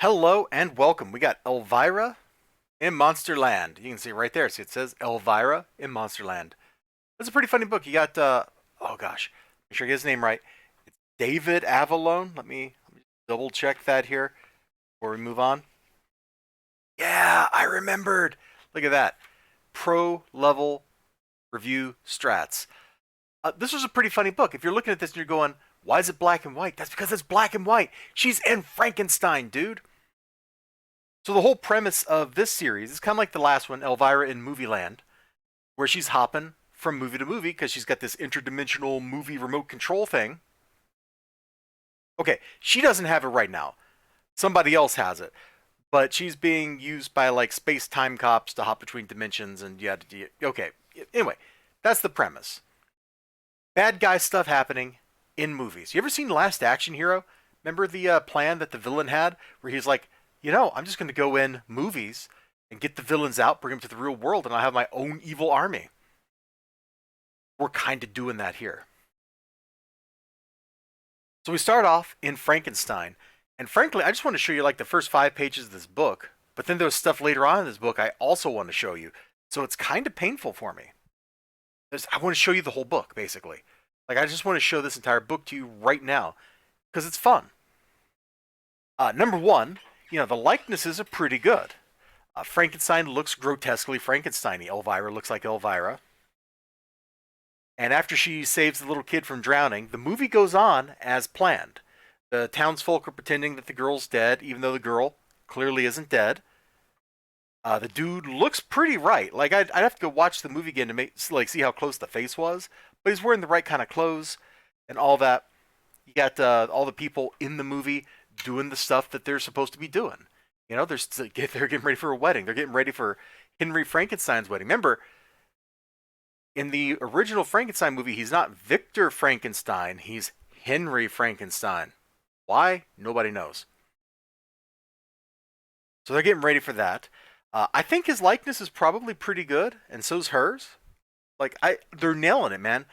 Hello and welcome. We got Elvira in Monsterland. You can see right there. See, it says Elvira in Monsterland. It's a pretty funny book. You got, oh gosh, make sure I get his name right. It's David Avallone. Let me double check that here before we move on. Yeah, I remembered. Look at that. Pro level review strats. This was a pretty funny book. If you're looking at this and you're going, why is it black and white? That's because it's black and white. She's in Frankenstein, dude. So the whole premise of this series is kind of like the last one, Elvira in Movie Land, where she's hopping from movie to movie because she's got this interdimensional movie remote control thing. Okay, she doesn't have it right now. Somebody else has it. But she's being used by like space time cops to hop between dimensions and yeah, okay. Anyway, that's the premise. Bad guy stuff happening in movies. You ever seen Last Action Hero? Remember the plan that the villain had where he's like, I'm just going to go in movies and get the villains out, bring them to the real world, and I'll have my own evil army. We're kind of doing that here. So we start off in Frankenstein. And frankly, I just want to show you like the first 5 pages of this book. But then there's stuff later on in this book I also want to show you. So it's kind of painful for me. I want to show you the whole book, basically. Like, I just want to show this entire book to you right now. Because it's fun. Number one, the likenesses are pretty good. Frankenstein looks grotesquely Frankenstein-y. Elvira looks like Elvira. And after she saves the little kid from drowning, the movie goes on as planned. The townsfolk are pretending that the girl's dead, even though the girl clearly isn't dead. The dude looks pretty right. Like, I'd have to go watch the movie again to see how close the face was. But he's wearing the right kind of clothes and all that. You got all the people in the movie doing the stuff that they're supposed to be doing. They're getting ready for a wedding. They're getting ready for Henry Frankenstein's wedding. Remember, in the original Frankenstein movie, he's not Victor Frankenstein. He's Henry Frankenstein. Why? Nobody knows. So they're getting ready for that. I think his likeness is probably pretty good, and so's hers. They're nailing it, man.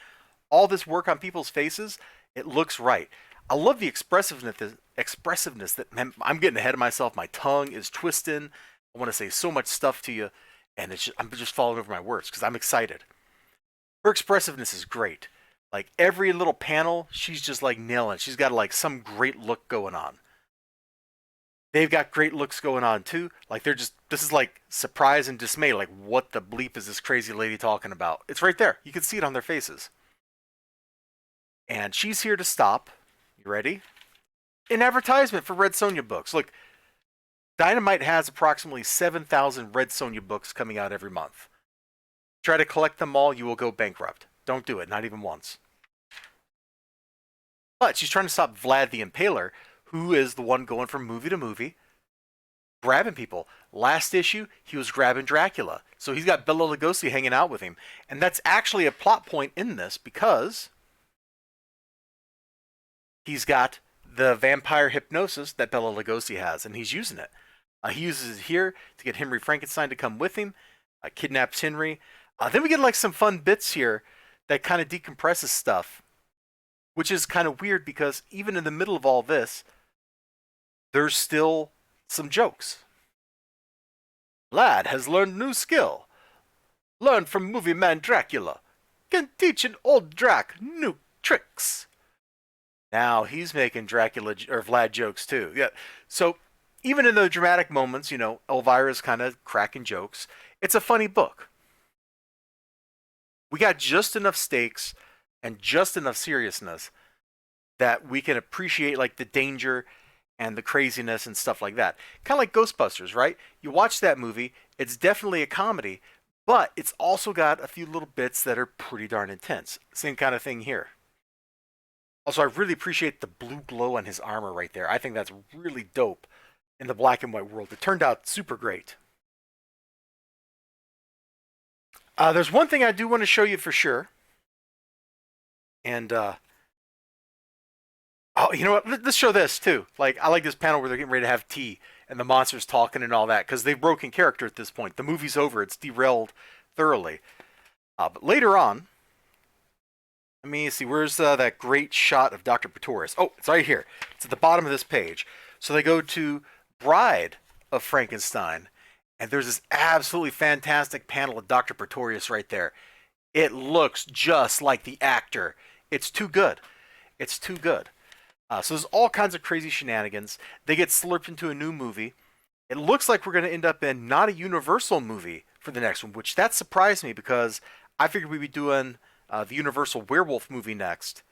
All this work on people's faces, it looks right. I love the expressiveness that, man, I'm getting ahead of myself. My tongue is twisting. I want to say so much stuff to you, and I'm just falling over my words because I'm excited. Her expressiveness is great. Like every little panel, she's just like nailing it. She's got like some great look going on. They've got great looks going on too. Like this is like surprise and dismay. Like, what the bleep is this crazy lady talking about? It's right there. You can see it on their faces. And she's here to stop. You ready? An advertisement for Red Sonja books. Look, Dynamite has approximately 7,000 Red Sonja books coming out every month. Try to collect them all, you will go bankrupt. Don't do it, not even once. But she's trying to stop Vlad the Impaler, who is the one going from movie to movie, grabbing people. Last issue, he was grabbing Dracula. So he's got Bela Lugosi hanging out with him. And that's actually a plot point in this because he's got the vampire hypnosis that Bela Lugosi has, and he's using it. He uses it here to get Henry Frankenstein to come with him, kidnaps Henry. Then we get like some fun bits here that kind of decompresses stuff, which is kind of weird because even in the middle of all this, there's still some jokes. Lad has learned new skill. Learned from movie man Dracula. Can teach an old Drac new tricks. Now he's making Dracula or Vlad jokes too. Yeah. So even in the dramatic moments, Elvira's kind of cracking jokes. It's a funny book. We got just enough stakes and just enough seriousness that we can appreciate like the danger and the craziness and stuff like that. Kind of like Ghostbusters, right? You watch that movie, it's definitely a comedy, but it's also got a few little bits that are pretty darn intense. Same kind of thing here. Also, I really appreciate the blue glow on his armor right there. I think that's really dope in the black and white world. It turned out super great. There's one thing I do want to show you for sure. And, oh, you know what? Let's show this too. Like, I like this panel where they're getting ready to have tea and the monster's talking and all that because they've broken character at this point. The movie's over. It's derailed thoroughly. But later on, let me see. Where's that great shot of Dr. Pretorius? Oh, it's right here. It's at the bottom of this page. So they go to Bride of Frankenstein, and there's this absolutely fantastic panel of Dr. Pretorius right there. It looks just like the actor. It's too good. It's too good. So there's all kinds of crazy shenanigans. They get slurped into a new movie. It looks like we're going to end up in not a Universal movie for the next one, which that surprised me because I figured we'd be doing the Universal Werewolf movie next.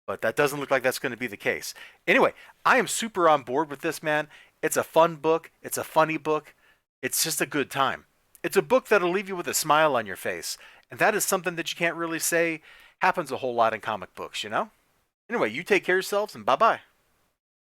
But that doesn't look like that's going to be the case. Anyway, I am super on board with this, man. It's a fun book. It's a funny book. It's just a good time. It's a book that'll leave you with a smile on your face. And that is something that you can't really say happens a whole lot in comic books, you know? Anyway, you take care of yourselves and bye bye.